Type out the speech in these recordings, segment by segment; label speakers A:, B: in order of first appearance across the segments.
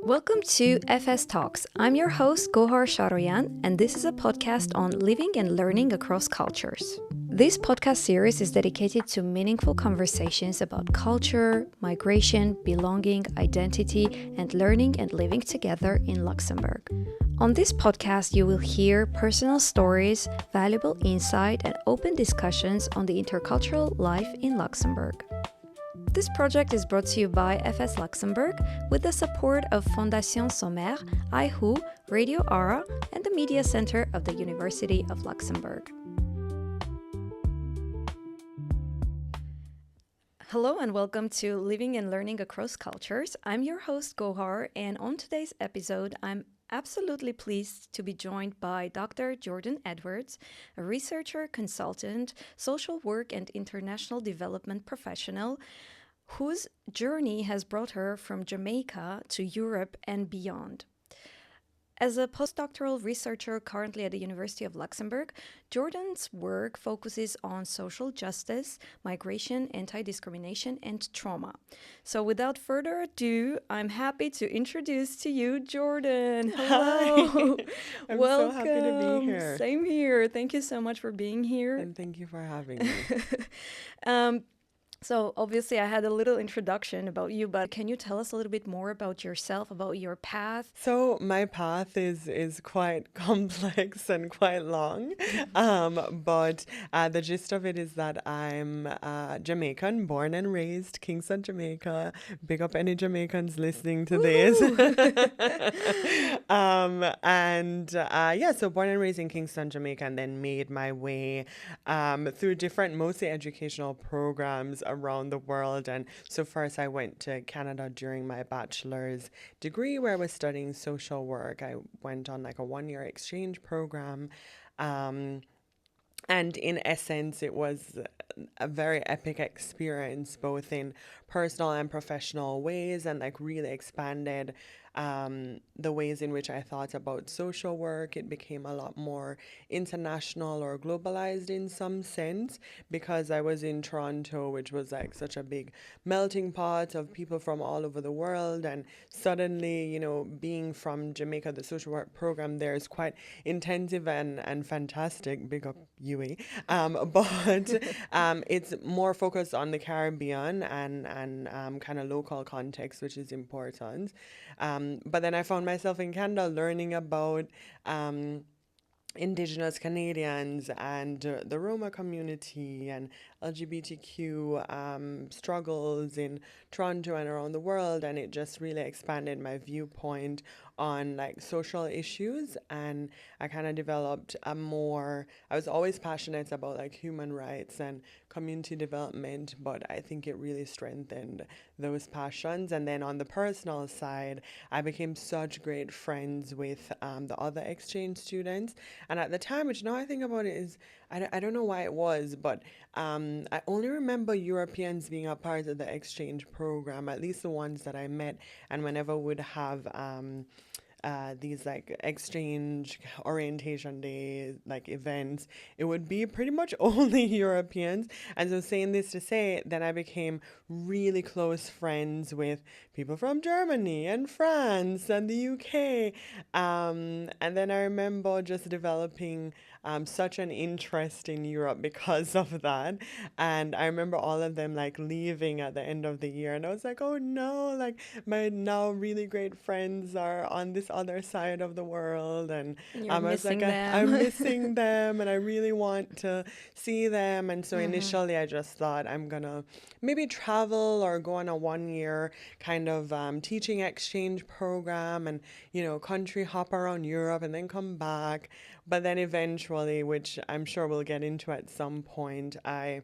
A: Welcome to FS Talks. I'm your host, Gohar Sharoyan, and this is a podcast on living and learning across cultures. This podcast series is dedicated to meaningful conversations about culture, migration, belonging, identity, and learning and living together in Luxembourg. On this podcast, you will hear personal stories, valuable insight, and open discussions on the intercultural life in Luxembourg. This project is brought to you by FS Luxembourg with the support of Fondation Sommer, IHU, Radio Ara, and the Media Center of the University of Luxembourg. Hello and welcome to Living and Learning Across Cultures. I'm your host Gohar, and on today's episode, I'm absolutely pleased to be joined by Dr. Jordanne Edwards, a researcher, consultant, social work and international development professional, whose journey has brought her from Jamaica to Europe and beyond. As a postdoctoral researcher currently at the University of Luxembourg, Jordan's work focuses on social justice, migration, anti-discrimination, and trauma. So without further ado, I'm happy to introduce to you Jordanne. Hello.
B: Hi. I'm
A: Welcome.
B: so happy to be here.
A: Same here. Thank you so much for being here.
B: And thank you for having me.
A: So obviously I had a little introduction about you, but can you tell us a little bit more about yourself, about your path?
B: So my path is quite complex and quite long, but the gist of it is that I'm Jamaican, born and raised, Kingston, Jamaica. Big up any Jamaicans listening to this. So born and raised in Kingston, Jamaica, and then made my way through different, mostly educational programs around the world. And so first I went to Canada during my bachelor's degree where I was studying social work. I went on like a 1-year exchange program. And in essence, it was a very epic experience, both in personal and professional ways, and like really expanded the ways in which I thought about social work. It became a lot more international or globalized in some sense because I was in Toronto, which was like such a big melting pot of people from all over the world. And suddenly, you know, being from Jamaica, the social work program there is quite intensive and fantastic. Big up UA. But it's more focused on the Caribbean and kind of local context, which is important. But then I found myself in Canada learning about Indigenous Canadians and the Roma community and LGBTQ struggles in Toronto and around the world, and it just really expanded my viewpoint on like social issues. And I kind of developed I was always passionate about like human rights and community development, but I think it really strengthened those passions. And then on the personal side, I became such great friends with the other exchange students. And at the time, which now I think about it, is I don't know why it was, but I only remember Europeans being a part of the exchange program, at least the ones that I met. And whenever would have these like exchange orientation day like events, it would be pretty much only Europeans. And so saying this to say, then I became really close friends with people from Germany and France and the UK. And then I remember just developing such an interest in Europe because of that. And I remember all of them like leaving at the end of the year. And I was like, oh no, like my now really great friends are on this other side of the world. And
A: I was like,
B: I'm missing them and I really want to see them. And so initially I just thought I'm going to maybe travel or go on a 1-year kind of teaching exchange program and, you know, country hop around Europe and then come back. But then eventually, which I'm sure we'll get into at some point, I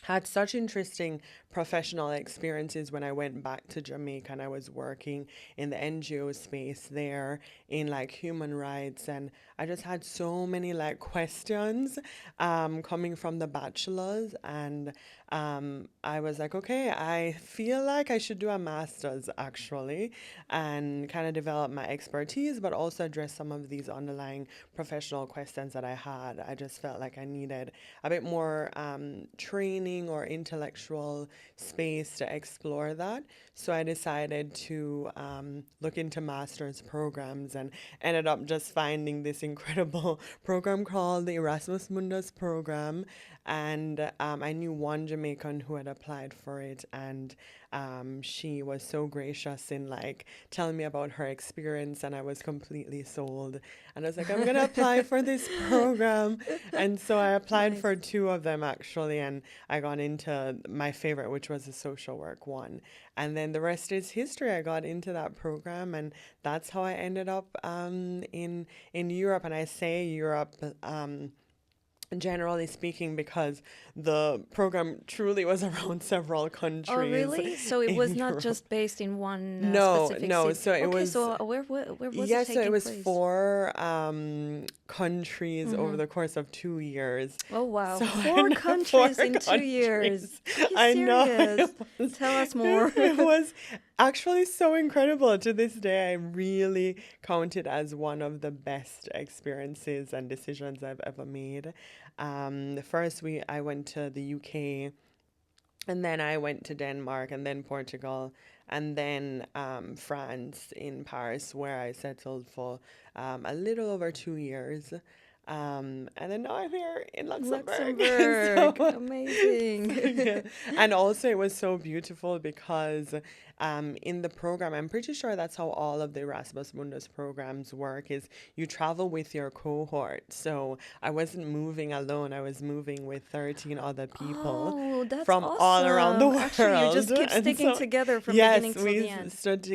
B: had such interesting professional experiences when I went back to Jamaica and I was working in the NGO space there in like human rights, and I just had so many like questions coming from the bachelors, and I was like, okay, I feel like I should do a master's actually and kind of develop my expertise but also address some of these underlying professional questions that I had. I just felt like I needed a bit more training learning or intellectual space to explore that. So I decided to look into master's programs and ended up just finding this incredible program called the Erasmus Mundus program. And I knew one Jamaican who had applied for it, and she was so gracious in like telling me about her experience, and I was completely sold. And I was like, I'm gonna apply for this program. And so I applied
A: Nice.
B: for two of them actually, and I got into my favorite, which was the social work one. And then the rest is history. I got into that program, and that's how I ended up in Europe. And I say Europe. Generally speaking, because the program truly was around several
A: Oh,
B: countries
A: really? So it was
B: in
A: not
B: Europe.
A: just based in one
B: No,
A: specific
B: no.
A: city.
B: So it
A: Okay,
B: was
A: so where was it
B: yeah, so it
A: taking
B: was
A: place?
B: four countries over
A: Mm-hmm.
B: the course of 2 years.
A: Oh, wow.
B: So
A: Four
B: I know four
A: countries in 2 years.
B: countries.
A: Are you
B: I know
A: serious?
B: it was,
A: Tell us more.
B: it was actually so incredible. To this day, I really count it as one of the best experiences and decisions I've ever made. The first we I went to the UK, and then I went to Denmark, and then Portugal, and then France in Paris, where I settled for a little over 2 years. And then now I'm here in Luxembourg.
A: Luxembourg.
B: so, so, yeah.
A: Amazing.
B: And also, it was so beautiful because in the program, I'm pretty sure that's how all of the Erasmus Mundus programs work, is you travel with your cohort. So I wasn't moving alone. I was moving with 13 other people
A: Oh, that's
B: from all around the
A: awesome. Actually, you just
B: world.
A: keep
B: And
A: sticking
B: so,
A: together from beginning
B: yes,
A: till the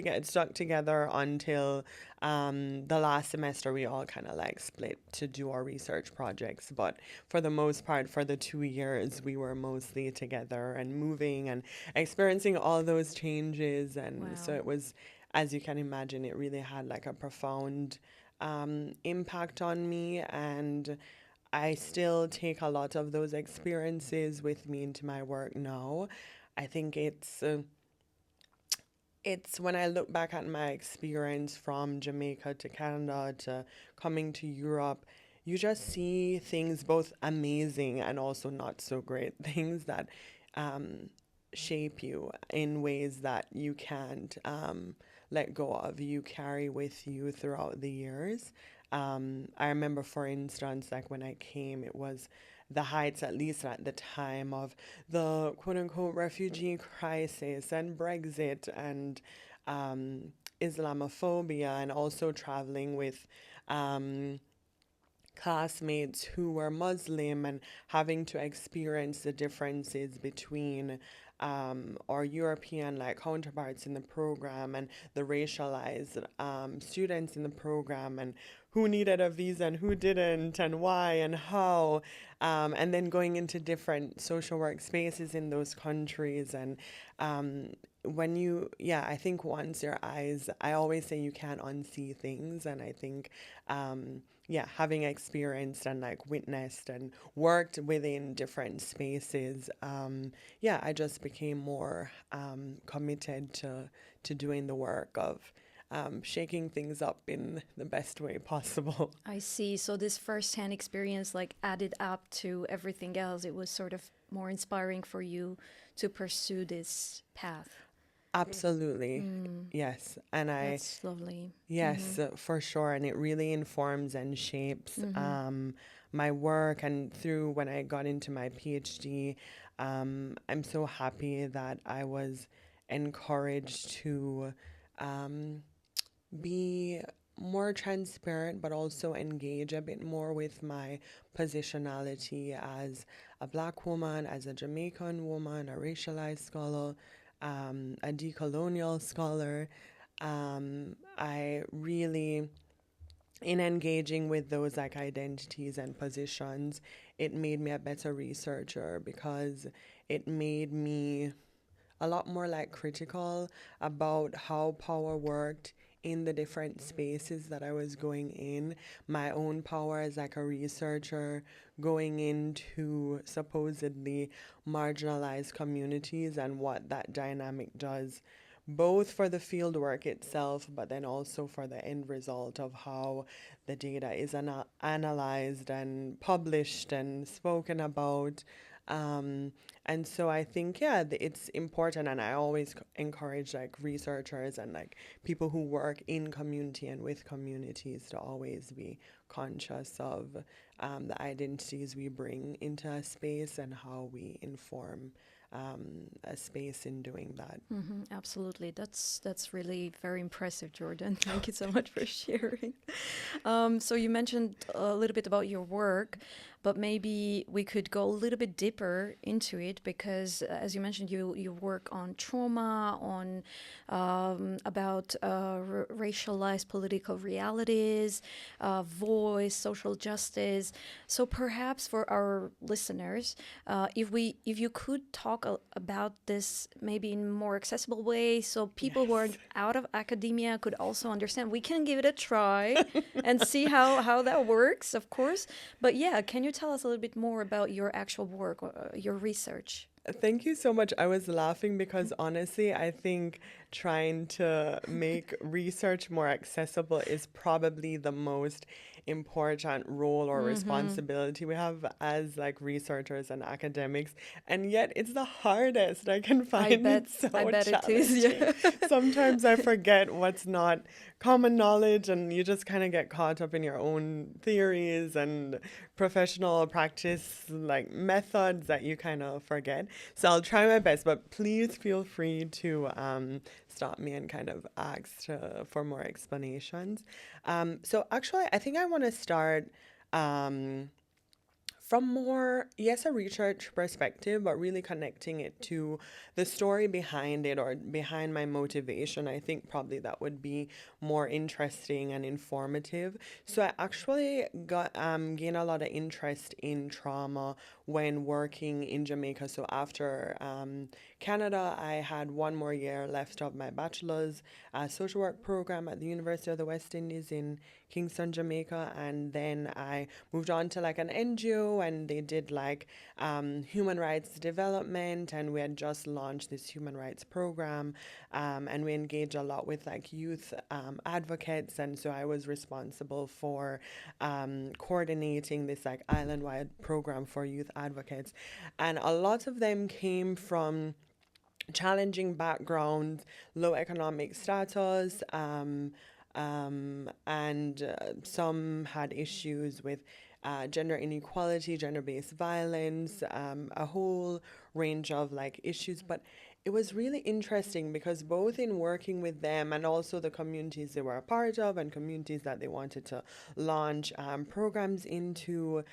B: we
A: end.
B: stuck together until the last semester. We all kind of like split to do our research projects. But for the most part, for the 2 years, we were mostly together and moving and experiencing all those changes. And so
A: Wow.
B: it was, as you can imagine, it really had like a profound impact on me. And I still take a lot of those experiences with me into my work now. I think it's when I look back at my experience from Jamaica to Canada to coming to Europe, you just see things both amazing and also not so great, things that um, shape you in ways that you can't let go of, you carry with you throughout the years. I remember, for instance, like when I came, it was the heights, at least at the time, of the quote unquote refugee crisis and Brexit and Islamophobia, and also traveling with um, classmates who were Muslim and having to experience the differences between our European like counterparts in the program and the racialized students in the program, and who needed a visa and who didn't and why and how, and then going into different social work spaces in those countries. And when you, yeah, I think once your eyes, I always say you can't unsee things. And I think, yeah, having experienced and like witnessed and worked within different spaces, yeah, I just became more committed to doing the work of shaking things up in the best way possible.
A: I see. So this first-hand experience like added up to everything else. It was sort of more inspiring for you to pursue this path.
B: Absolutely.
A: Mm,
B: Yes. And I,
A: that's lovely. Mm-hmm.
B: yes, for sure. And it really informs and shapes
A: Mm-hmm.
B: my work. And through when I got into my PhD, I'm so happy that I was encouraged to um, be more transparent, but also engage a bit more with my positionality as a Black woman, as a Jamaican woman, a racialized scholar, a decolonial scholar. I really, in engaging with those like identities and positions, it made me a better researcher because it made me a lot more like critical about how power worked in the different spaces that I was going in. My own power as like a researcher going into supposedly marginalized communities and what that dynamic does both for the field work itself, but then also for the end result of how the data is analyzed and published and spoken about. And so I think, yeah, it's important. And I always encourage like researchers and like people who work in community and with communities to always be conscious of the identities we bring into a space and how we inform a space in doing that.
A: Absolutely. That's really very impressive, Jordan. Thank you so much for sharing. So you mentioned a little bit about your work, but maybe we could go a little bit deeper into it because, as you mentioned, you work on trauma, on about racialized political realities, voice, social justice. So perhaps for our listeners, if you could talk about this maybe in more accessible way, so people who are
B: Yes.
A: out of academia could also understand. We can give it a try and see how that works, of course. But yeah, can you tell us a little bit more about your actual work, your research?
B: Thank you so much. I was laughing because honestly, I think trying to make research more accessible is probably the most important role or responsibility we have as like researchers and academics. And yet it's the hardest. I can find it
A: I
B: so
A: bet it is.
B: challenging.
A: Yeah.
B: Sometimes I forget what's not common knowledge and you just kind of get caught up in your own theories and professional practice like methods that you kind of forget. So I'll try my best, but please feel free to stop me and kind of ask for more explanations. So actually, I think I want to start um, from more, yes, a research perspective, but really connecting it to the story behind it or behind my motivation. I think probably that would be more interesting and informative. So I actually got gained a lot of interest in trauma when working in Jamaica. So after Canada, I had one more year left of my bachelor's social work program at the University of the West Indies in Kingston, Jamaica, and then I moved on to like an NGO, and they did like human rights development, and we had just launched this human rights program, and we engaged a lot with like youth advocates, and so I was responsible for coordinating this like island-wide program for youth advocates, and a lot of them came from challenging backgrounds, low economic status, and some had issues with gender inequality, gender based violence, a whole range of like issues. But it was really interesting because both in working with them and also the communities they were a part of and communities that they wanted to launch programs into,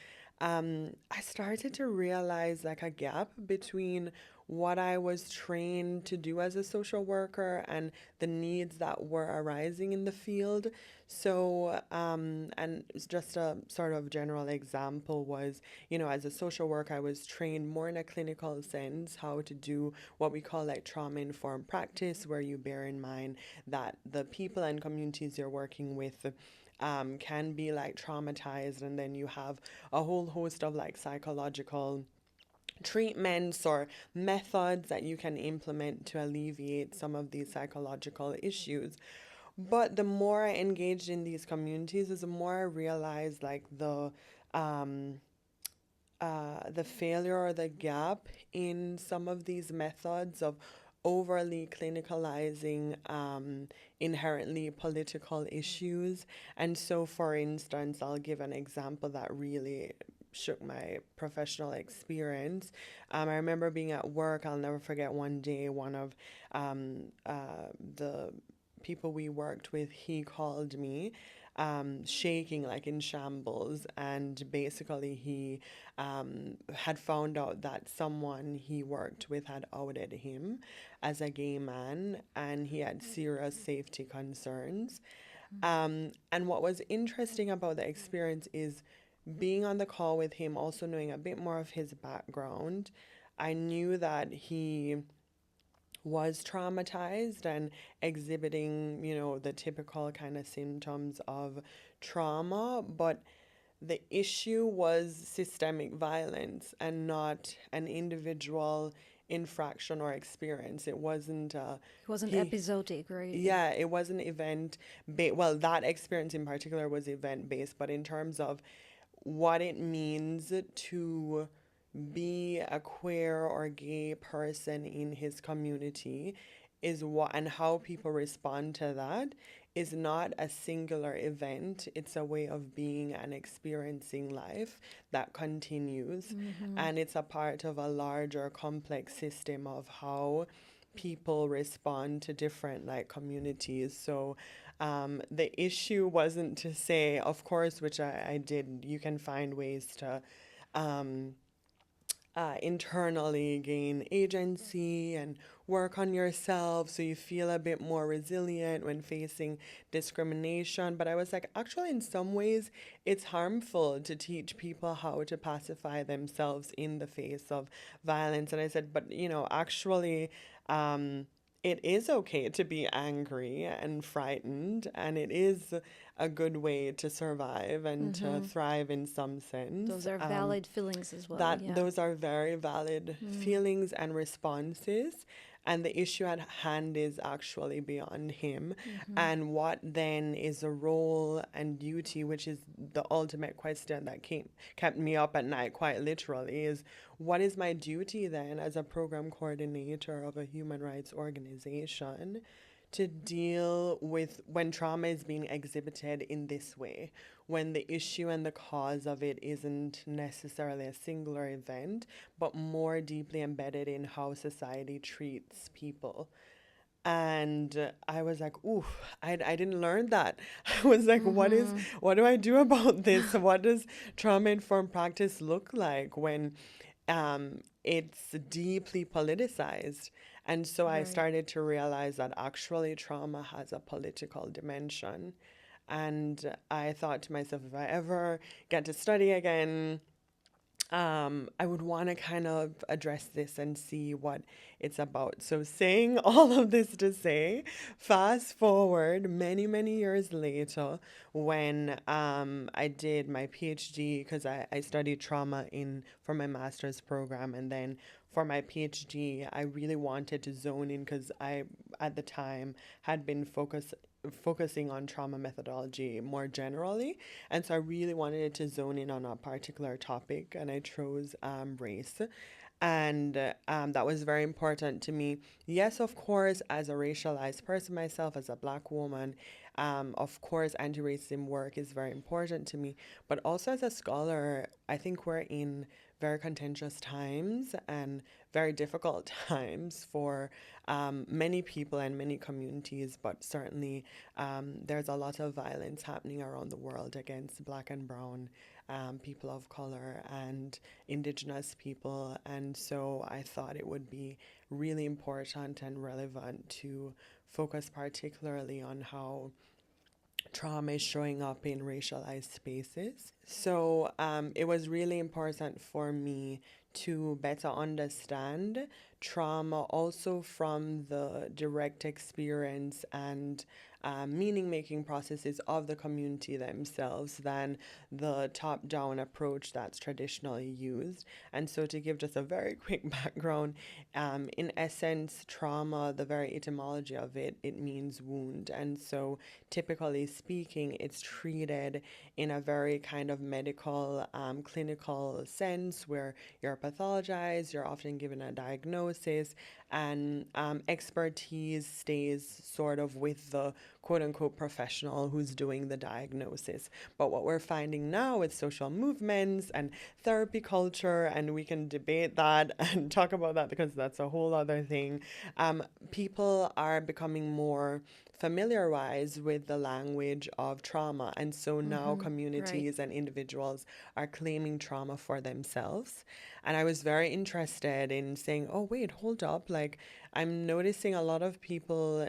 B: I started to realize like a gap between what I was trained to do as a social worker and the needs that were arising in the field. So, and it's just a sort of general example was, you know, as a social worker, I was trained more in a clinical sense how to do what we call like trauma informed practice, where you bear in mind that the people and communities you're working with can be like traumatized, and then you have a whole host of like psychological treatments or methods that you can implement to alleviate some of these psychological issues. But the more I engaged in these communities, is the more I realized like the failure or the gap in some of these methods of overly clinicalizing inherently political issues. And so, for instance, I'll give an example that really shook my professional experience. I remember being at work, I'll never forget one day, one of the people we worked with, he called me shaking like in shambles, and basically he had found out that someone he worked with had outed him as a gay man, and he had serious safety concerns. And what was interesting about the experience is being on the call with him, also knowing a bit more of his background. I knew that he was traumatized and exhibiting, you know, the typical kind of symptoms of trauma, but the issue was systemic violence and not an individual infraction or experience. It wasn't
A: It wasn't
B: he
A: episodic, right?
B: yeah, it wasn't well, that experience in particular was event based, but in terms of what it means to be a queer or gay person in his community is what, and how people respond to that is not a singular event. It's a way of being and experiencing life that continues.
A: Mm-hmm.
B: And it's a part of a larger complex system of how people respond to different like communities. So the issue wasn't to say, of course, which I did, you can find ways to um, internally gain agency and work on yourself so you feel a bit more resilient when facing discrimination. But I was like, actually, in some ways, it's harmful to teach people how to pacify themselves in the face of violence. And I said, but actually, um, it is okay to be angry and frightened, and it is a good way to survive and to
A: Mm-hmm.
B: thrive in some sense.
A: Those are valid feelings as well.
B: That
A: Yeah.
B: those are very valid
A: Mm.
B: feelings and responses, and the issue at hand is actually beyond him.
A: Mm-hmm.
B: And what then is a role and duty, which is the ultimate question that kept me up at night quite literally, is what is my duty then as a program coordinator of a human rights organization to deal with when trauma is being exhibited in this way, when the issue and the cause of it isn't necessarily a singular event, but more deeply embedded in how society treats people. And I was like, ooh, I didn't learn that. I was like,
A: Mm-hmm.
B: what do I do about this? What does trauma informed practice look like when it's deeply politicized? And so I
A: Right.
B: started to realize that actually trauma has a political dimension. And I thought to myself, if I ever get to study again, I would want to kind of address this and see what it's about. So, saying all of this to say, fast forward many, many years later, when I did my PhD, because I studied trauma for my master's program, and then for my PhD, I really wanted to zone in because I, at the time, had been focusing on trauma methodology more generally. And so I really wanted to zone in on a particular topic, and I chose race. And that was very important to me. Yes, of course, as a racialized person myself, as a black woman, of course, anti racism work is very important to me. But also as a scholar, I think we're in very contentious times and very difficult times for many people and many communities, but certainly there's a lot of violence happening around the world against black and brown people of color and indigenous people. And so I thought it would be really important and relevant to focus particularly on how trauma is showing up in racialized spaces. So it was really important for me to better understand trauma also from the direct experience and meaning making processes of the community themselves than the top down approach that's traditionally used. And so, to give just a very quick background, in essence, trauma, the very etymology of it, it means wound. And so, typically speaking, it's treated in a very kind of medical, clinical sense where you're pathologized, you're often given a diagnosis, and expertise stays sort of with the quote unquote professional who's doing the diagnosis. But what we're finding now with social movements and therapy culture, and we can debate that and talk about that because that's a whole other thing, people are becoming more familiarized with the language of trauma. And so now
A: Mm-hmm. Right.
B: communities and individuals are claiming trauma for themselves. And I was very interested in saying, oh, wait, hold up. Like, I'm noticing a lot of people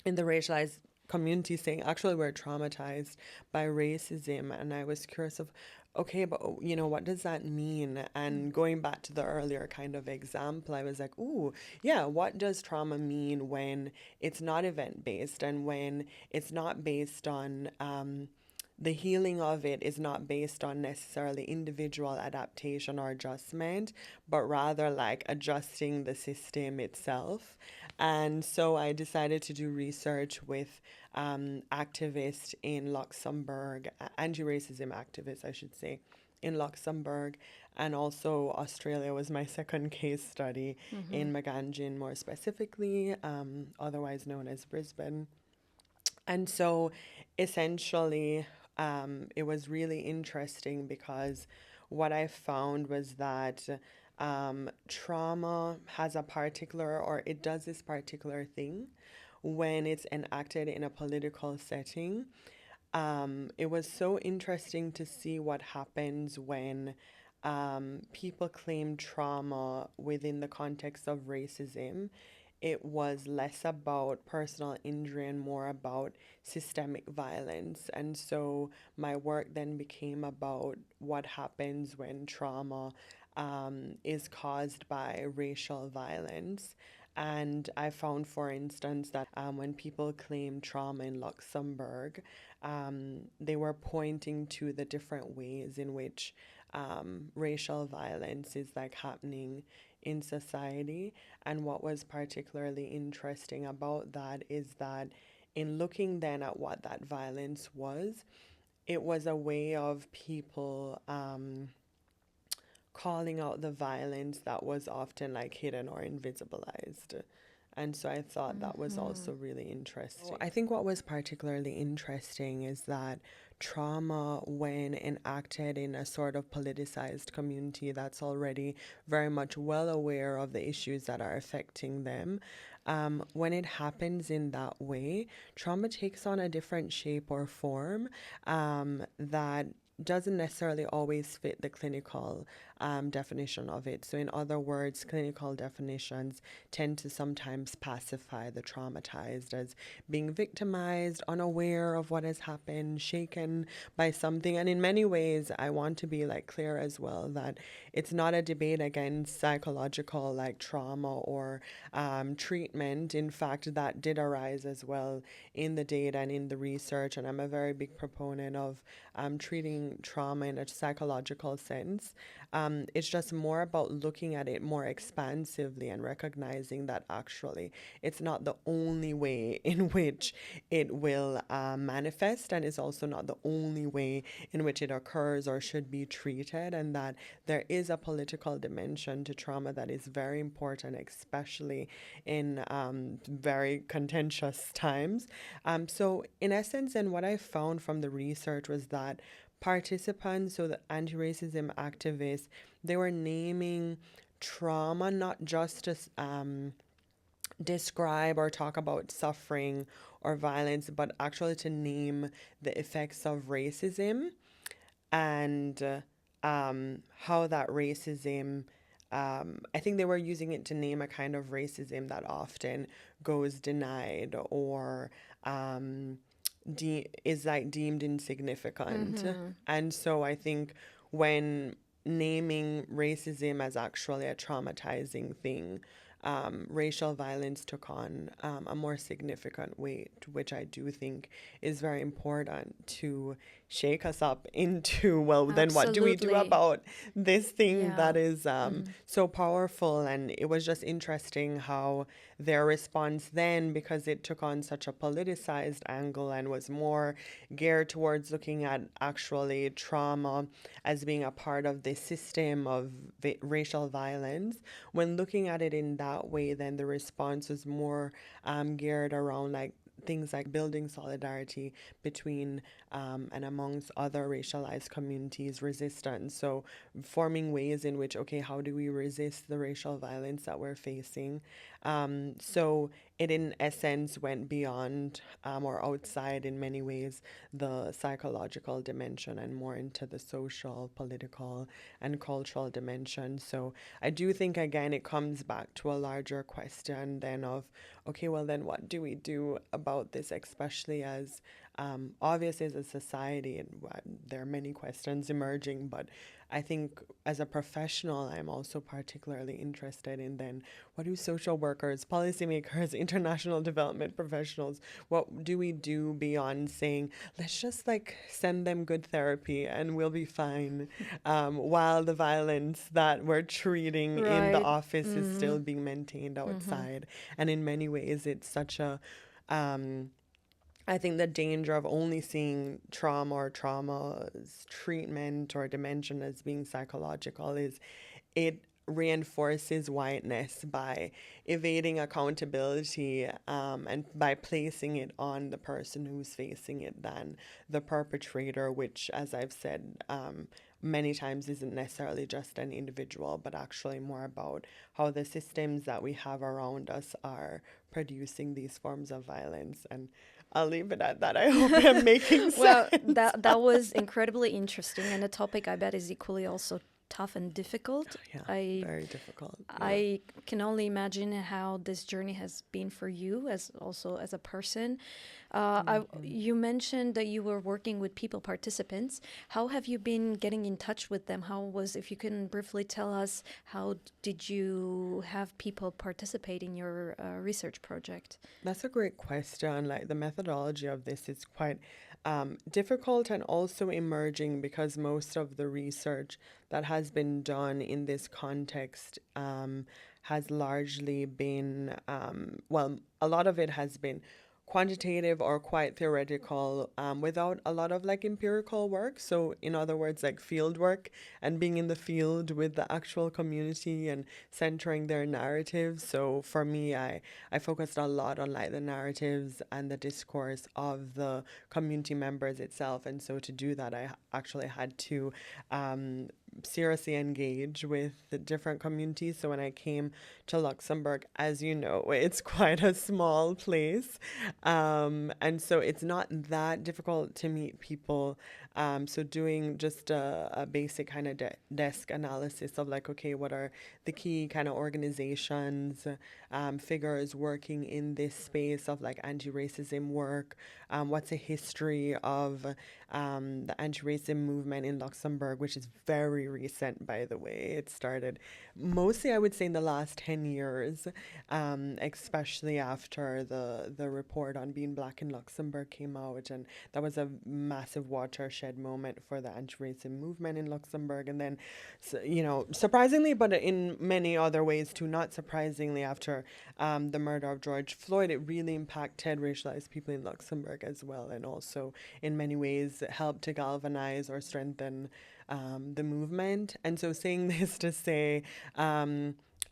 B: in the racialized community saying, actually, we're traumatized by racism. And I was curious of, okay, but what does that mean? And going back to the earlier kind of example, I was like, ooh, yeah, what does trauma mean when it's not event based and when it's not based on the healing of it is not based on necessarily individual adaptation or adjustment, but rather like adjusting the system itself. And so I decided to do research with activists in Luxembourg, anti racism activists, I should say, in Luxembourg, and also Australia was my second case study in Magangin, more specifically, otherwise known as Brisbane. And so essentially, it was really interesting because what I found was that trauma has a particular, or it does this particular thing when it's enacted in a political setting. It was so interesting to see what happens when people claim trauma within the context of racism. It was less about personal injury and more about systemic violence. And so my work then became about what happens when trauma is caused by racial violence. And I found, for instance, that when people claim trauma in Luxembourg, they were pointing to the different ways in which racial violence is like happening in society. And what was particularly interesting about that is that in looking then at what that violence was, it was a way of people calling out the violence that was often like hidden or invisibilized. And so I thought that was also really interesting. I think what was particularly interesting is that trauma, when enacted in a sort of politicized community that's already very much well aware of the issues that are affecting them, when it happens in that way, trauma takes on a different shape or form that doesn't necessarily always fit the clinical definition of it. So, in other words, clinical definitions tend to sometimes pacify the traumatized as being victimized, unaware of what has happened, shaken by something. And in many ways, I want to be like clear as well that it's not a debate against psychological like trauma or treatment. In fact, that did arise as well in the data and in the research. And I'm a very big proponent of treating trauma in a psychological sense. It's just more about looking at it more expansively and recognizing that actually it's not the only way in which it will manifest, and it's also not the only way in which it occurs or should be treated, and that there is a political dimension to trauma that is very important, especially in very contentious times. So, in essence, and what I found from the research was that participants, so the anti-racism activists, they were naming trauma not just to describe or talk about suffering or violence, but actually to name the effects of racism and how that racism, I think they were using it to name a kind of racism that often goes denied or is like deemed insignificant. And so I think when naming racism as actually a traumatizing thing, racial violence took on a more significant weight, which I do think is very important to shake us up into, well, then what do we do
A: Absolutely.
B: about this thing
A: Yeah.
B: that is so powerful? And it was just interesting how their response then, because it took on such a politicized angle and was more geared towards looking at actually trauma as being a part of the system of racial violence, when looking at it in that way, then the response was more geared around like things like building solidarity between and amongst other racialized communities, resistance. So forming ways in which, okay, how do we resist the racial violence that we're facing? So it in essence went beyond or outside in many ways the psychological dimension and more into the social, political, and cultural dimension. So I do think again it comes back to a larger question then of, okay, well then what do we do about this, especially as obviously as a society, and there are many questions emerging, but I think as a professional, I'm also particularly interested in then what do social workers, policymakers, international development professionals, what do we do beyond saying, let's just like send them good therapy and we'll be fine, while the violence that we're treating in the
A: Right.
B: office is still being maintained outside. And in many ways, it's such a I think the danger of only seeing trauma or trauma's treatment or dimension as being psychological is it reinforces whiteness by evading accountability, and by placing it on the person who's facing it than the perpetrator, which, as I've said, many times isn't necessarily just an individual, but actually more about how the systems that we have around us are producing these forms of violence. And I'll leave it at that. I hope I'm making sense.
A: Well, that was incredibly interesting, and the topic I bet is equally also tough and difficult.
B: Yeah, very difficult. Yeah.
A: I can only imagine how this journey has been for you as also as a person. You mentioned that you were working with people participants. How have you been getting in touch with them? If you can briefly tell us, how did you have people participate in your research project?
B: That's a great question. Like, the methodology of this is quite difficult and also emerging, because most of the research that has been done in this context has largely been, a lot of it has been quantitative or quite theoretical, without a lot of like empirical work. So in other words, like field work and being in the field with the actual community and centering their narratives. So for me, I focused a lot on like the narratives and the discourse of the community members itself. And so to do that, I actually had to seriously engage with the different communities. So when I came to Luxembourg, as you know, it's quite a small place. And so it's not that difficult to meet people. So doing just a basic kind of desk analysis of like, okay, what are the key kind of organizations, figures working in this space of like anti-racism work? What's the history of the anti-racism movement in Luxembourg, which is very recent, by the way. It started mostly, I would say, in the last 10 years, especially after the report on being Black in Luxembourg came out. And that was a massive watershed moment for the anti-racism movement in Luxembourg. And then, surprisingly, but in many other ways too, not surprisingly, after the murder of George Floyd, it really impacted racialized people in Luxembourg as well, and also in many ways helped to galvanize or strengthen the movement. And so saying this to say,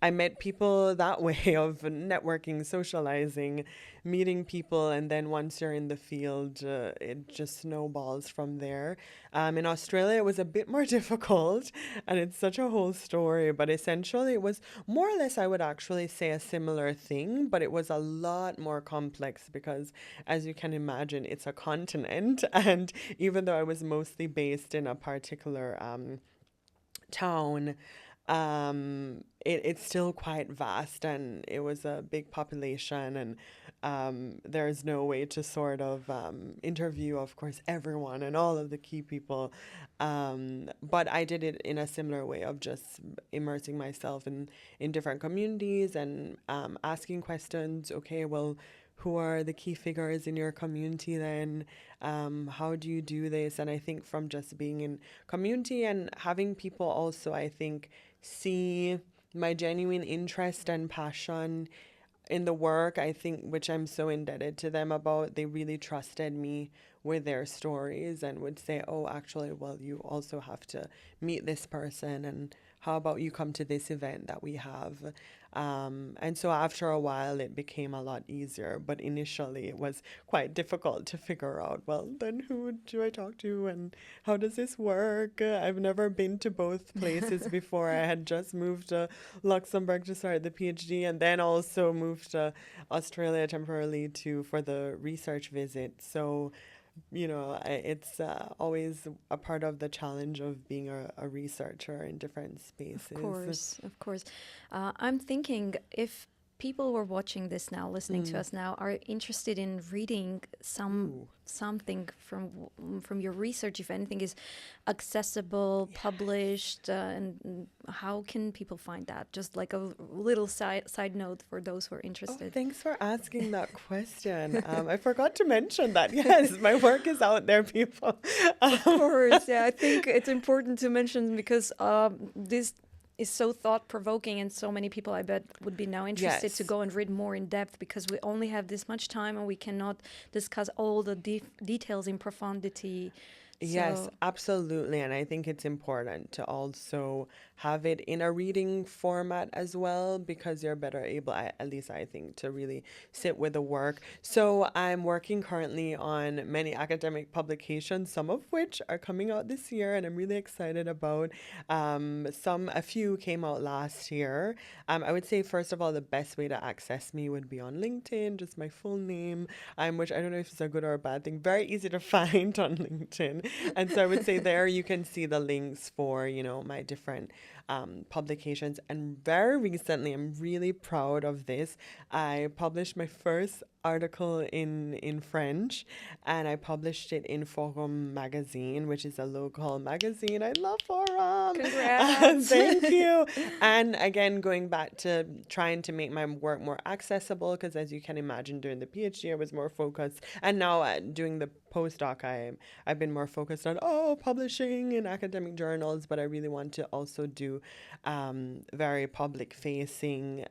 B: I met people that way of networking, socializing, meeting people, and then once you're in the field, it just snowballs from there. In Australia, it was a bit more difficult, and it's such a whole story, but essentially it was more or less, I would actually say, a similar thing, but it was a lot more complex because, as you can imagine, it's a continent, and even though I was mostly based in a particular town, it's still quite vast, and it was a big population, and there's no way to sort of interview, of course, everyone and all of the key people. But I did it in a similar way of just immersing myself in different communities and asking questions. Okay, well, who are the key figures in your community then? How do you do this? And I think from just being in community and having people also, I think, see my genuine interest and passion in the work, I think, which I'm so indebted to them about. They really trusted me with their stories and would say, oh, actually, well, you also have to meet this person, and how about you come to this event that we have? And so after a while, it became a lot easier. But initially, it was quite difficult to figure out, well, then who do I talk to and how does this work? I've never been to both places before. I had just moved to Luxembourg to start the PhD, and then also moved to Australia temporarily for the research visit. So it's always a part of the challenge of being a researcher in different spaces.
A: Of course. I'm thinking if people who are watching this now, listening to us now, are interested in reading something from your research, if anything is accessible, published, and how can people find that? Just like a little side note for those who are interested.
B: Oh, thanks for asking that question. I forgot to mention that. Yes, my work is out there, people.
A: Of course, yeah. I think it's important to mention because this is so thought-provoking, and so many people, I bet, would be now interested to
B: Yes.
A: go and read more in depth, because we only have this much time and we cannot discuss all the details in profundity.
B: Yes,
A: So
B: absolutely. And I think it's important to also have it in a reading format as well, because you're better able, at least I think, to really sit with the work. So I'm working currently on many academic publications, some of which are coming out this year, and I'm really excited about. A few came out last year. I would say, first of all, the best way to access me would be on LinkedIn, just my full name, which I don't know if it's a good or a bad thing. Very easy to find on LinkedIn. And so I would say there you can see the links for, my different publications. And very recently, I'm really proud of this. I published my first article in French, and I published it in Forum magazine, which is a local magazine. I love Forum.
A: congrats.
B: Thank you. And again, going back to trying to make my work more accessible, because as you can imagine, during the PhD, I was more focused, and now doing the postdoc, I've been more focused on publishing in academic journals, but I really want to also do very public facing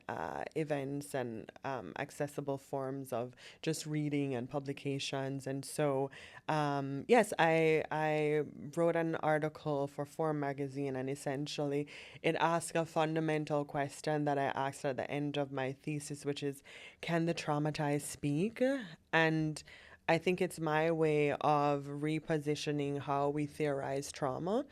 B: events and accessible forms of just reading and publications. And so yes, I wrote an article for Form magazine, and essentially it asked a fundamental question that I asked at the end of my thesis, which is, can the traumatized speak? And I think it's my way of repositioning how we theorize trauma.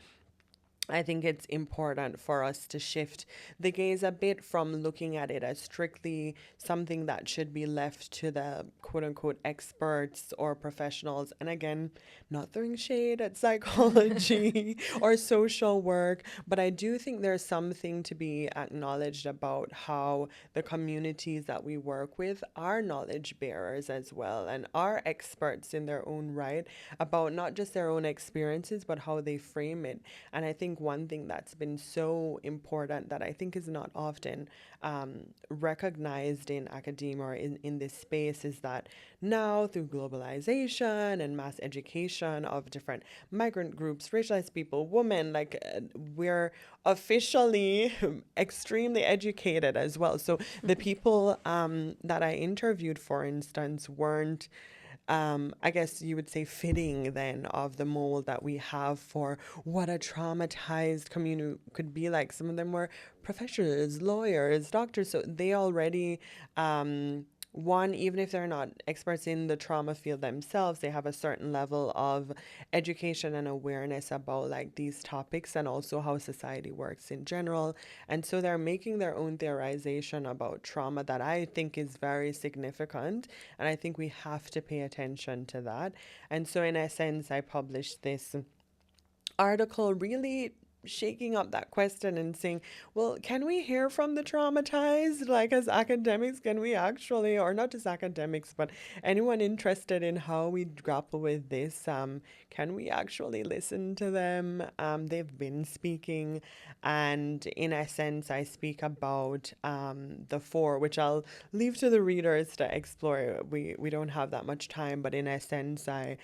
B: I think it's important for us to shift the gaze a bit from looking at it as strictly something that should be left to the quote unquote experts or professionals. And again, not throwing shade at psychology or social work, but I do think there's something to be acknowledged about how the communities that we work with are knowledge bearers as well, and are experts in their own right about not just their own experiences, but how they frame it. And I think one thing that's been so important that I think is not often recognized in academia or in this space is that now, through globalization and mass education of different migrant groups, racialized people, women, we're officially extremely educated as well. So the people that I interviewed, for instance, weren't I guess you would say fitting then of the mold that we have for what a traumatized community could be like. Some of them were professors, lawyers, doctors, so they already one, even if they're not experts in the trauma field themselves, they have a certain level of education and awareness about like these topics and also how society works in general. And so they're making their own theorization about trauma that I think is very significant. And I think we have to pay attention to that. And so, in essence, I published this article really shaking up that question and saying, well, can we hear from the traumatized? Like, as academics, can we actually, or not just academics, but anyone interested in how we grapple with this, can we actually listen to them? They've been speaking, and in essence, I speak about the four, which I'll leave to the readers to explore. We don't have that much time, but in essence, I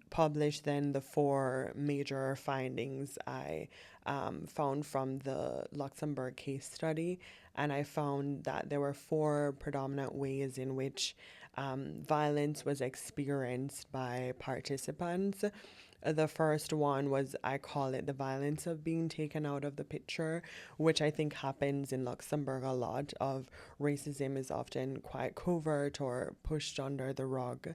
B: published then the four major findings I found from the Luxembourg case study. And I found that there were four predominant ways in which violence was experienced by participants. The first one was, I call it the violence of being taken out of the picture, which I think happens in Luxembourg a lot. Of racism is often quite covert or pushed under the rug.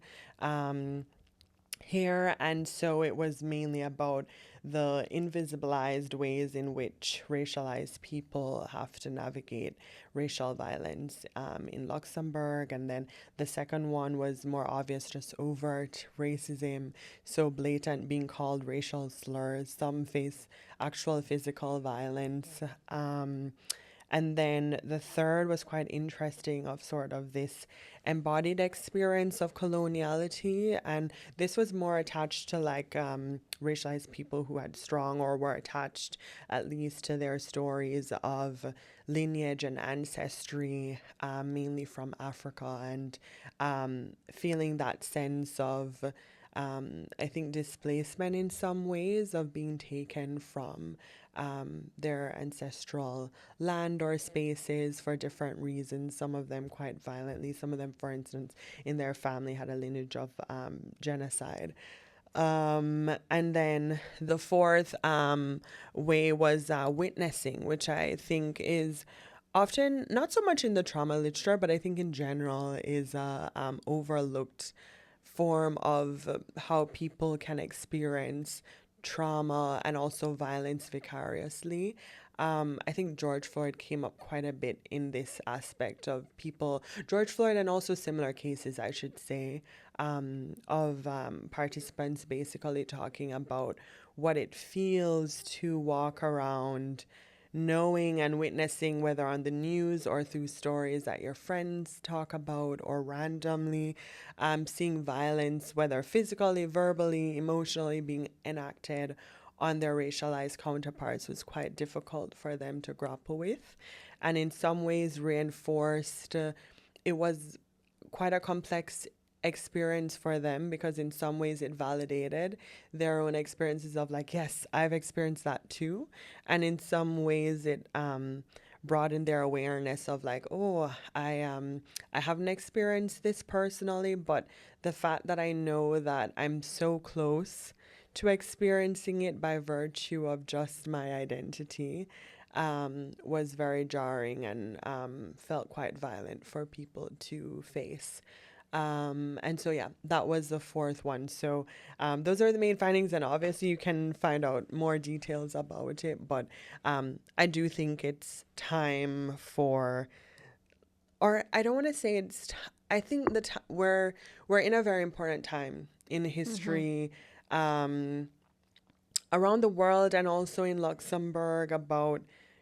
B: Here, and so it was mainly about the invisibilized ways in which racialized people have to navigate racial violence in Luxembourg. And then the second one was more obvious, just overt racism, so blatant, being called racial slurs. Some face actual physical violence. And then the third was quite interesting, of sort of this embodied experience of coloniality. And this was more attached to like racialized people who had strong or were attached at least to their stories of lineage and ancestry, mainly from Africa, and feeling that sense of I think, displacement in some ways of being taken from their ancestral land or spaces for different reasons, some of them quite violently, some of them, for instance, in their family had a lineage of genocide. And then the fourth way was witnessing, which I think is often not so much in the trauma literature, but I think in general is a overlooked form of how people can experience trauma and also violence vicariously. I think George Floyd came up quite a bit in this aspect of people, George Floyd, and also similar cases, I should say, of participants basically talking about what it feels to walk around knowing and witnessing, whether on the news or through stories that your friends talk about or randomly, seeing violence, whether physically, verbally, emotionally, being enacted on their racialized counterparts was quite difficult for them to grapple with. And in some ways reinforced, it was quite a complex experience for them because in some ways it validated their own experiences of like, yes, I've experienced that too. And in some ways it broadened their awareness of like, oh, I haven't experienced this personally, but the fact that I know that I'm so close to experiencing it by virtue of just my identity was very jarring and felt quite violent for people to face. And so, yeah, that was the fourth one. So those are the main findings. And obviously, you can find out more details about it. But I do think it's time for, or I don't want to say I think we're in a very important time in history around the world and also in Luxembourg about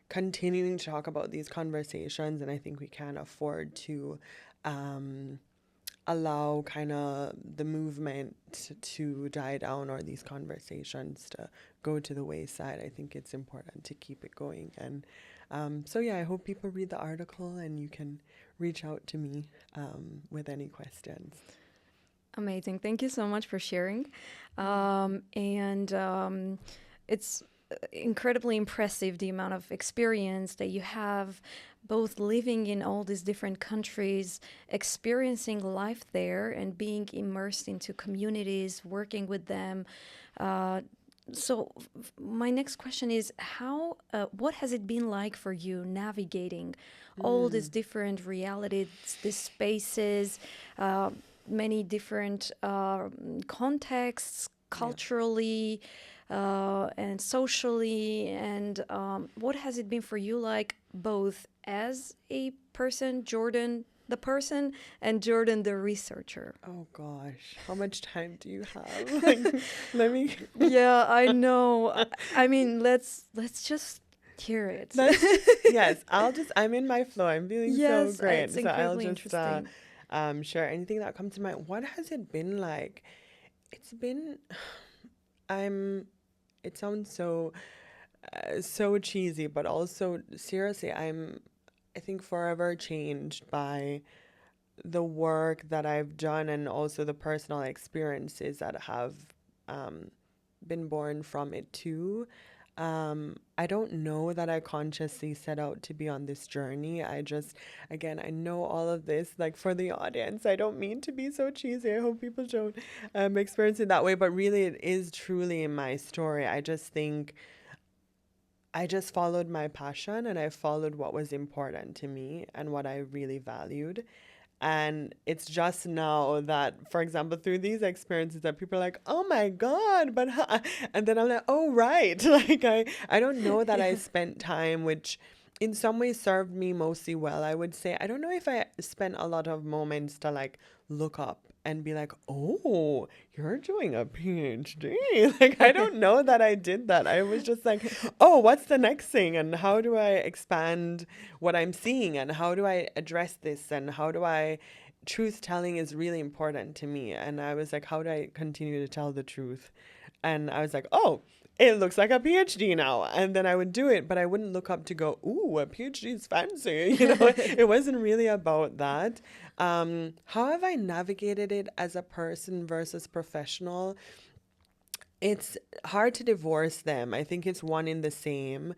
B: continuing to talk about these conversations. And I think we can't afford to allow kind of the movement to die down or these conversations to go to the wayside. I think it's important to keep it going. And so, yeah, I hope people read the article and you can reach out to me with any questions.
A: Amazing. Thank you so much for sharing. It's incredibly impressive the amount of experience that you have both living in all these different countries, experiencing life there and being immersed into communities, working with them. My next question is what has it been like for you navigating all these different realities, these spaces, many different contexts, culturally and socially, and what has it been for you like both as a person, Jordan the person, and Jordan the researcher?
B: Oh gosh, how much time do you have? Like, let me.
A: Yeah, I know. I mean, let's just hear it.
B: Yes, I'm in my flow. I'm feeling so great.
A: It's
B: So I'll
A: incredibly
B: just share anything that comes to mind. What has it been like? It's been, it sounds so cheesy, but also seriously, I think forever changed by the work that I've done and also the personal experiences that have been born from it too. I don't know that I consciously set out to be on this journey. Again, I know all of this, like for the audience, I don't mean to be so cheesy. I hope people don't experience it that way, but really it is truly in my story. I just think I just followed my passion and I followed what was important to me and what I really valued. And it's just now that, for example, through these experiences that people are like, oh my God, but and then I'm like, oh, right. Like, I don't know that I spent time, which in some ways served me mostly well, I would say. I don't know if I spent a lot of moments to like look up and be like, oh, you're doing a PhD. Like, I don't know that I did that. I was just like, oh, what's the next thing? And how do I expand what I'm seeing? And how do I address this? And how do I truth telling is really important to me. And I was like, how do I continue to tell the truth? And I was like, oh, it looks like a PhD now. And then I would do it, but I wouldn't look up to go, ooh, a PhD is fancy. It wasn't really about that. How have I navigated it as a person versus professional? It's hard to divorce them. I think it's one in the same,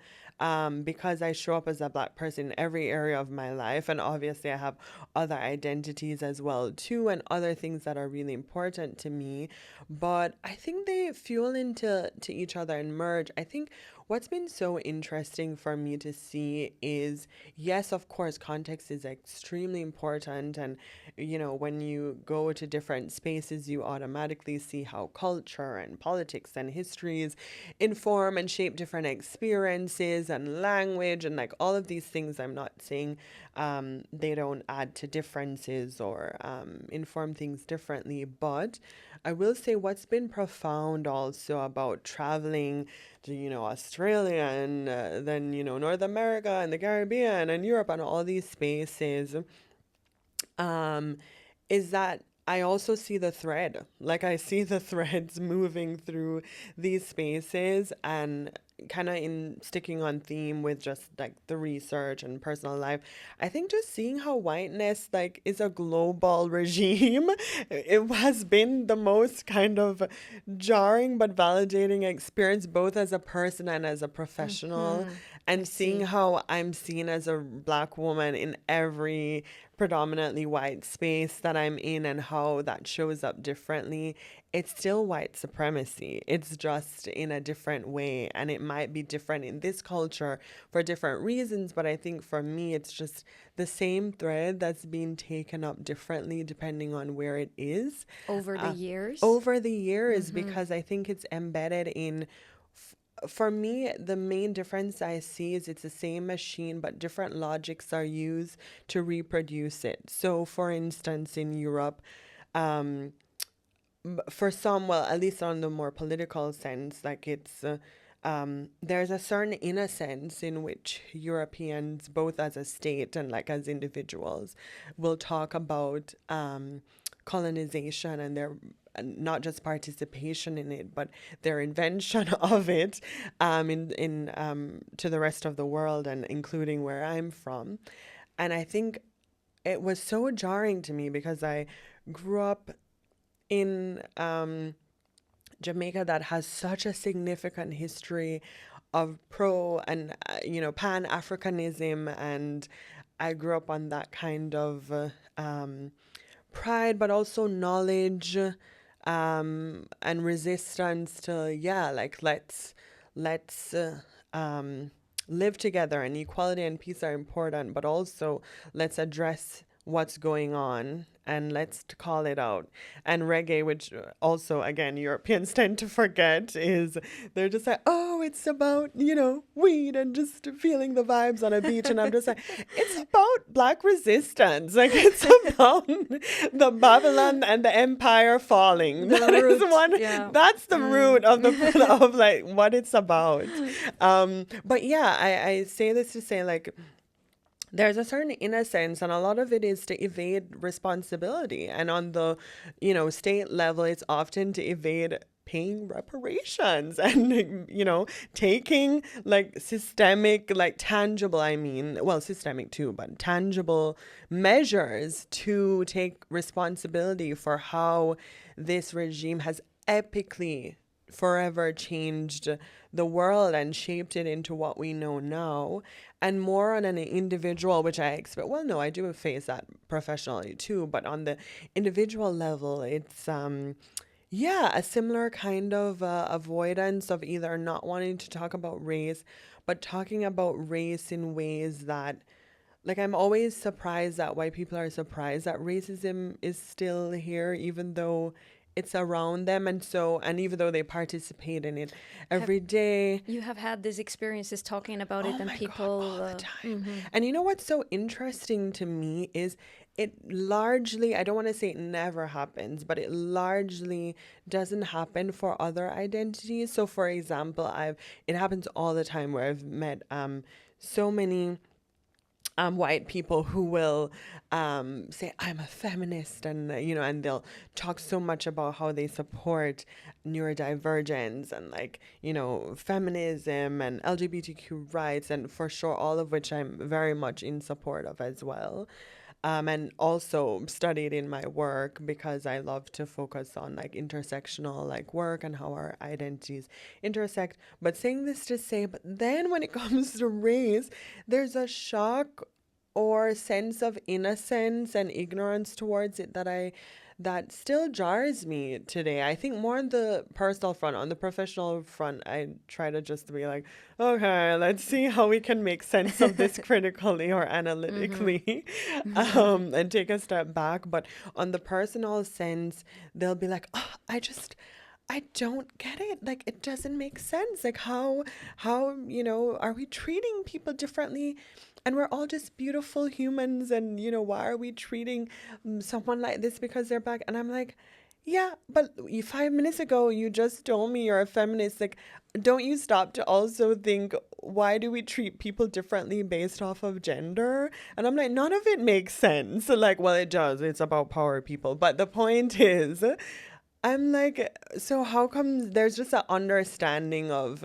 B: because I show up as a Black person in every area of my life. And obviously, I have other identities as well, too, and other things that are really important to me. But I think they fuel into each other and merge. I think what's been so interesting for me to see is, yes, of course, context is extremely important. And, when you go to different spaces, you automatically see how culture and politics and histories inform and shape different experiences and language and like all of these things. I'm not saying they don't add to differences or inform things differently, but I will say what's been profound also about traveling to, Australia and then, North America and the Caribbean and Europe and all these spaces, um, is that I also see the thread. Like I see the threads moving through these spaces, and kind of in sticking on theme with just like the research and personal life. I think just seeing how whiteness like is a global regime, it has been the most kind of jarring but validating experience both as a person and as a professional.
A: Hmm. I
B: And seeing
A: see.
B: how I'm seen as a Black woman in every predominantly white space that I'm in and how that shows up differently, it's still white supremacy. It's just in a different way. And it might be different in this culture for different reasons. But I think for me, it's just the same thread that's being taken up differently depending on where it is
A: Over the years.
B: over the years,
A: Mm-hmm.
B: because I think it's embedded in. For me, the main difference I see is it's the same machine, but different logics are used to reproduce it. So, for instance, in Europe, um, for some, well, at least on the more political sense, like there's a certain innocence in which Europeans, both as a state and like as individuals, will talk about colonization and their not just participation in it, but their invention of it in to the rest of the world and including where I'm from. And I think it was so jarring to me because I grew up in Jamaica that has such a significant history of pro and Pan Africanism, and I grew up on that kind of pride, but also knowledge and resistance to like let's live together, and equality and peace are important, but also let's address what's going on and let's call it out. And reggae, which also again Europeans tend to forget, is they're just like, oh, it's about weed and just feeling the vibes on a beach. And I'm just like, it's about Black resistance. Like it's about the Babylon and the empire falling.
A: The
B: That is
A: root.
B: one.
A: Yeah.
B: That's the root of the of like what it's about. But yeah, I say this to say like there's a certain innocence, and a lot of it is to evade responsibility. And on the, state level, it's often to evade paying reparations and, taking like systemic, like tangible, I mean, well, systemic too, but tangible measures to take responsibility for how this regime has epically forever changed the world and shaped it into what we know now. And more on an individual, which I expect, well, no, I do face that professionally too, but on the individual level, it's yeah, a similar kind of avoidance of either not wanting to talk about race, but talking about race in ways that, like, I'm always surprised that white people are surprised that racism is still here, even though it's around them. And even though they participate in it
A: Have
B: every day.
A: you have had these experiences talking about it
B: Oh
A: and
B: my God, all
A: people
B: the time.
A: mhm.
B: And you know what's so interesting to me is it largely, I don't want to say it never happens, but it largely doesn't happen for other identities. So for example, it happens all the time where I've met so many white people who will say I'm a feminist, and and they'll talk so much about how they support neurodivergence and feminism and LGBTQ rights, and for sure all of which I'm very much in support of as well. And also studied in my work because I love to focus on intersectional work and how our identities intersect. But saying this to say, but then when it comes to race, there's a shock or sense of innocence and ignorance towards it that still jars me today. I think more on the personal front. On the professional front, I try to just be like, okay, let's see how we can make sense of this critically or analytically, and take a step back. But on the personal sense, they'll be like, oh, I don't get it. Like, it doesn't make sense. Like, how are we treating people differently? And we're all just beautiful humans. And, why are we treating someone like this because they're black? And I'm like, yeah, but 5 minutes ago, you just told me you're a feminist. Like, don't you stop to also think, why do we treat people differently based off of gender? And I'm like, none of it makes sense. Like, well, it does. It's about power, people. But the point is, I'm like, so how come there's just an understanding of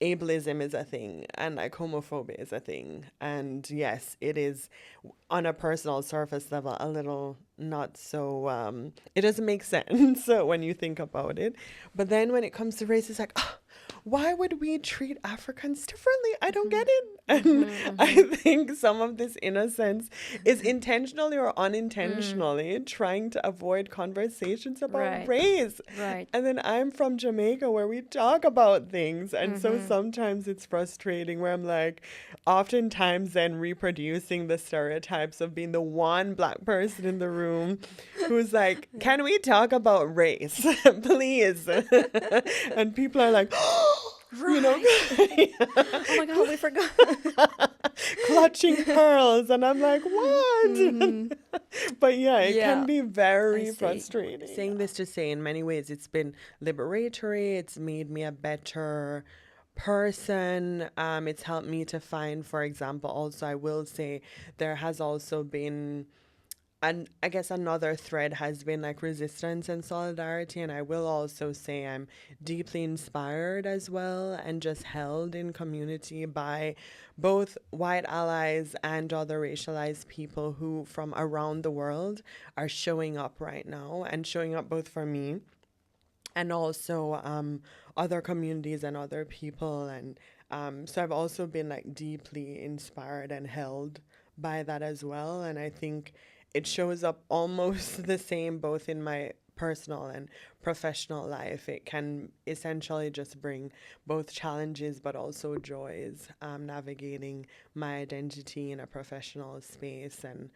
B: ableism is a thing and homophobia is a thing? And yes, it is on a personal surface level a little not so, it doesn't make sense when you think about it. But then when it comes to race, it's like, oh, why would we treat Africans differently? I don't get it. And I think some of this innocence is intentionally or unintentionally trying to avoid conversations about race.
A: Right.
B: And then I'm from Jamaica, where we talk about things. And so sometimes it's frustrating, where I'm like, oftentimes then reproducing the stereotypes of being the one black person in the room who's like, can we talk about race, please? And people are like,
A: Right. Oh my God, we forgot.
B: clutching pearls. And I'm like, what? But yeah, it can be very frustrating. Saying this to say, in many ways, it's been liberatory. It's made me a better person. It's helped me to find, for example, also, I will say, there has also been, and I guess another thread has been resistance and solidarity. And I will also say I'm deeply inspired as well and just held in community by both white allies and other racialized people who from around the world are showing up right now, and showing up both for me and also other communities and other people. And so I've also been deeply inspired and held by that as well. And I think it shows up almost the same both in my personal and professional life. It can essentially just bring both challenges but also joys, navigating my identity in a professional space. And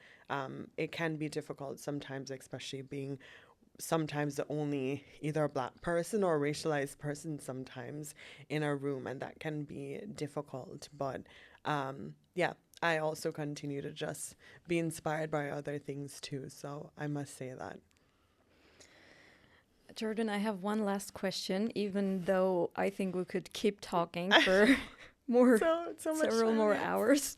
B: it can be difficult sometimes, especially being sometimes the only either black person or racialized person sometimes in a room, and that can be difficult. But yeah, I also continue to just be inspired by other things too. So I must say that.
A: Jordan, I have one last question, even though I think we could keep talking for several more hours.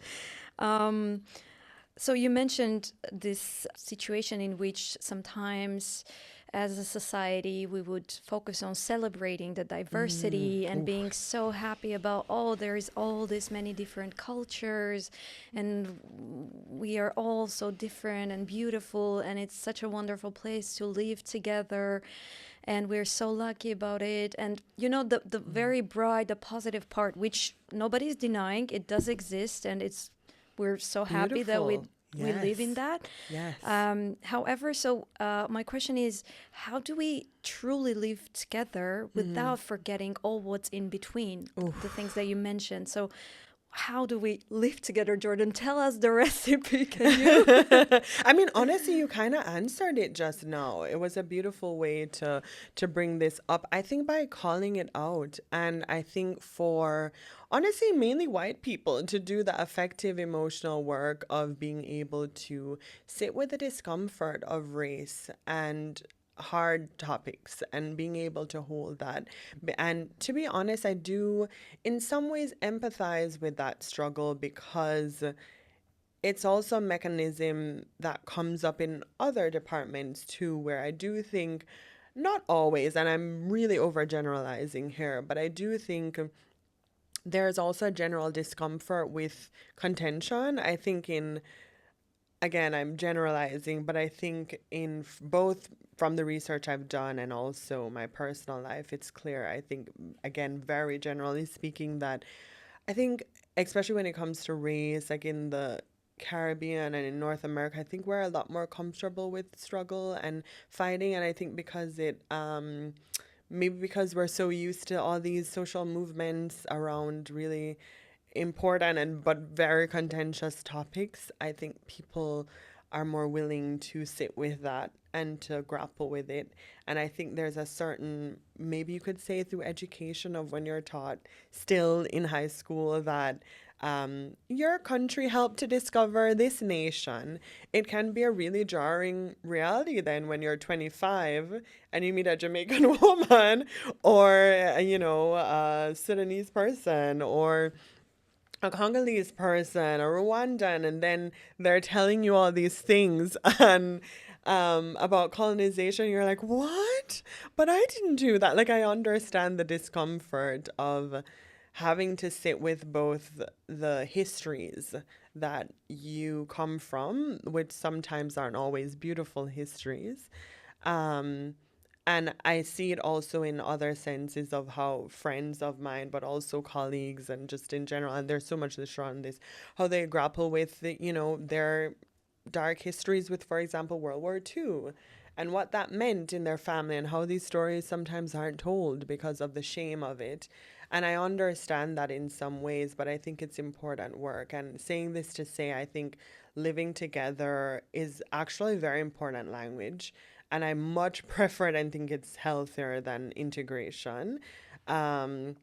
A: So you mentioned this situation in which sometimes as a society we would focus on celebrating the diversity and being so happy about, oh, there is all this many different cultures and we are all so different and beautiful and it's such a wonderful place to live together and we're so lucky about it. And the very bright, the positive part, which nobody's denying, it does exist, and we're so happy that we live in that.
B: Yes.
A: However, my question is, how do we truly live together without forgetting all what's in between, the things that you mentioned? So how do we live together, Jordan? Tell us the recipe, can you?
B: I mean, honestly, you kind of answered it just now. It was a beautiful way to bring this up. I think by calling it out, and I think for honestly mainly white people to do the effective emotional work of being able to sit with the discomfort of race and hard topics and being able to hold that. And to be honest, I do in some ways empathize with that struggle because it's also a mechanism that comes up in other departments too, where I do think, not always, and I'm really overgeneralizing here, but I do think there's also a general discomfort with contention. I think in, again, I'm generalizing, but I think in both from the research I've done and also my personal life, it's clear, I think, again, very generally speaking, that I think, especially when it comes to race, like in the Caribbean and in North America, I think we're a lot more comfortable with struggle and fighting. And I think because maybe because we're so used to all these social movements around really important and but very contentious topics, I think people are more willing to sit with that and to grapple with it. And I think there's a certain, maybe you could say through education, of when you're taught still in high school that your country helped to discover this nation. It can be a really jarring reality then when you're 25 and you meet a Jamaican woman or, a Sudanese person or a Congolese person, a Rwandan, and then they're telling you all these things and about colonization. You're like, what? But I didn't do that. Like, I understand the discomfort of having to sit with both the histories that you come from, which sometimes aren't always beautiful histories. Um, and I see it also in other senses of how friends of mine, but also colleagues and just in general, and there's so much literature on this, how they grapple with, their dark histories with, for example, World War II and what that meant in their family and how these stories sometimes aren't told because of the shame of it. And I understand that in some ways, but I think it's important work. And saying this to say, I think living together is actually very important language. And I much prefer it and think it's healthier than integration. Um,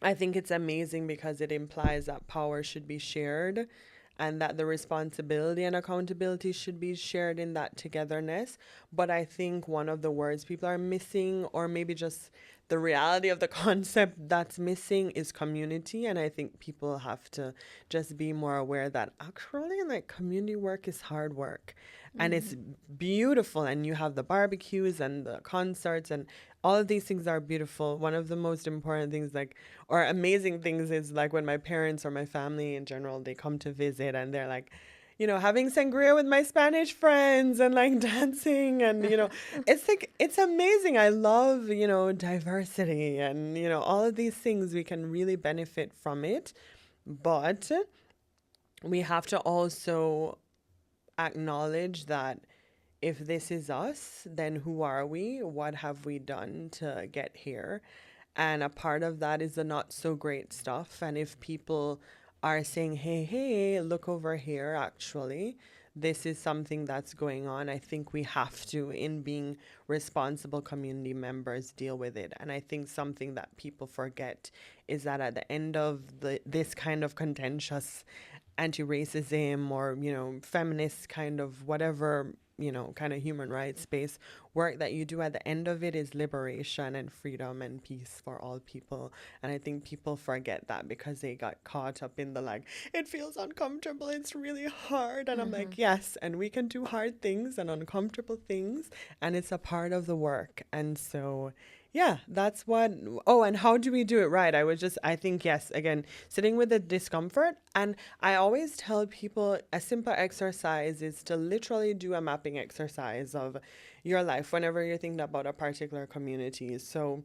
B: I think it's amazing because it implies that power should be shared and that the responsibility and accountability should be shared in that togetherness. But I think one of the words people are missing, or maybe just the reality of the concept that's missing, is community. And I think people have to just be more aware that actually, like, community work is hard work. And it's beautiful, and you have the barbecues and the concerts, and all of these things are beautiful. One of the most important things, like, or amazing things, is like when my parents or my family in general, they come to visit and they're like, having sangria with my Spanish friends and like dancing, and it's like, it's amazing. I love, diversity and all of these things. We can really benefit from it, but we have to also acknowledge that if this is us, then who are we? What have we done to get here? And a part of that is the not so great stuff. And if people are saying, hey, look over here, actually, this is something that's going on, I think we have to, in being responsible community members, deal with it. And I think something that people forget is that at the end of this kind of contentious anti-racism or, feminist kind of whatever, kind of human rights space work that you do, at the end of it is liberation and freedom and peace for all people. And I think people forget that because they got caught up in the, like, it feels uncomfortable, it's really hard. And I'm like, yes, and we can do hard things and uncomfortable things, and it's a part of the work. And so yeah, that's what. Oh, and how do we do it right? I think, yes, again, sitting with the discomfort. And I always tell people a simple exercise is to literally do a mapping exercise of your life whenever you're thinking about a particular community. So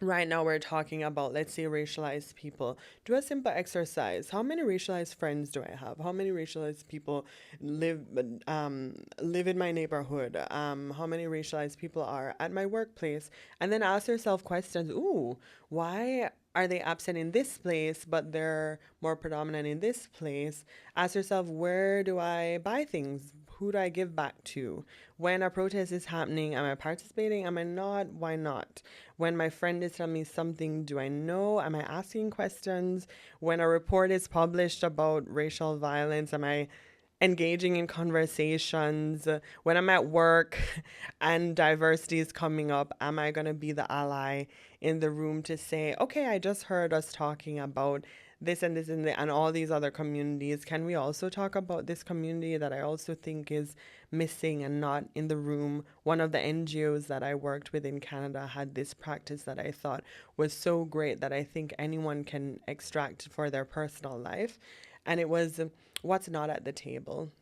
B: right now we're talking about, let's say, racialized people. Do a simple exercise. How many racialized friends do I have? How many racialized people live in my neighborhood? How many racialized people are at my workplace? And then ask yourself questions. Ooh, why are they absent in this place, but they're more predominant in this place? Ask yourself, where do I buy things? Who do I give back to? When a protest is happening, am I participating? Am I not? Why not? When my friend is telling me something, do I know? Am I asking questions? When a report is published about racial violence, am I engaging in conversations when I'm at work and diversity is coming up. Am I going to be the ally in the room to say, okay, I just heard us talking about this and this and all these other communities. Can we also talk about this community that I also think is missing and not in the room? One of the NGOs that I worked with in Canada had this practice that I thought was so great that I think anyone can extract for their personal life. And it was, what's not at the table?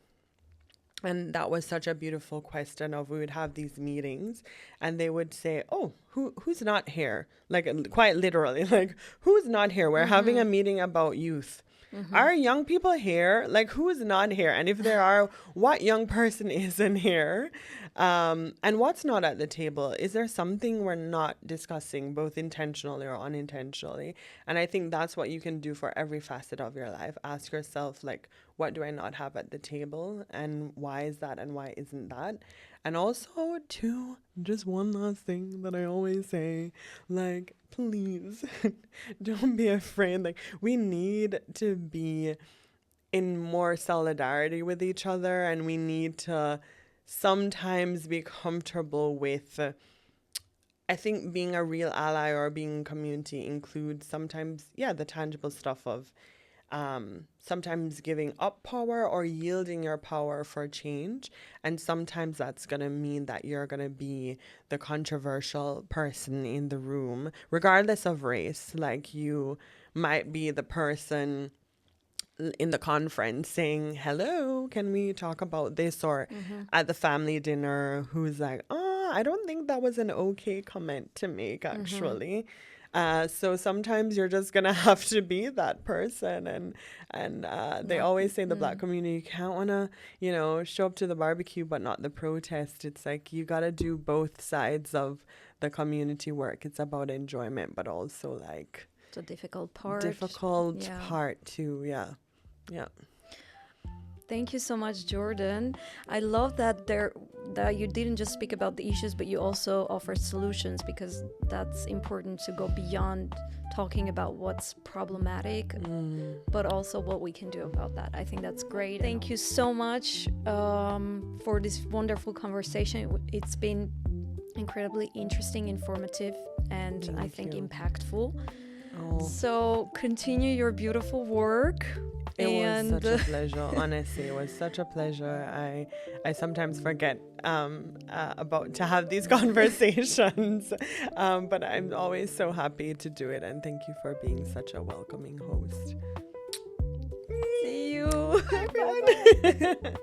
B: And that was such a beautiful question of, we would have these meetings and they would say, oh, who's not here? Like, quite literally, like, who's not here? We're having a meeting about youth. Are young people here? Like, who is not here? And if there are, what young person isn't here? And what's not at the table? Is there something we're not discussing, both intentionally or unintentionally? And I think that's what you can do for every facet of your life. Ask yourself, like, what do I not have at the table? And why is that? And why isn't that? And also, too, just one last thing that I always say, like, please don't be afraid. Like, we need to be in more solidarity with each other, and we need to sometimes be comfortable with, I think being a real ally or being community includes sometimes, the tangible stuff of sometimes giving up power or yielding your power for change. And sometimes that's going to mean that you're going to be the controversial person in the room, regardless of race. Like, you might be the person in the conference saying, hello, can we talk about this? Or at the family dinner, who's like, oh, I don't think that was an okay comment to make, actually. So sometimes you're just going to have to be that person. And they always say the Black community, you can't want to, show up to the barbecue, but not the protest. It's like, you got to do both sides of the community work. It's about enjoyment, but also like
A: the difficult part.
B: Part too. Yeah.
A: Thank you so much, Jordan. I love that that you didn't just speak about the issues, but you also offer solutions, because that's important to go beyond talking about what's problematic, but also what we can do about that. I think that's great. Thank you so much for this wonderful conversation. It's been incredibly interesting, informative, and I think impactful. So continue your beautiful work.
B: It was such a pleasure. Honestly, it was such a pleasure. I sometimes forget about to have these conversations, but I'm always so happy to do it. And thank you for being such a welcoming host.
A: See you.
B: Bye, everyone.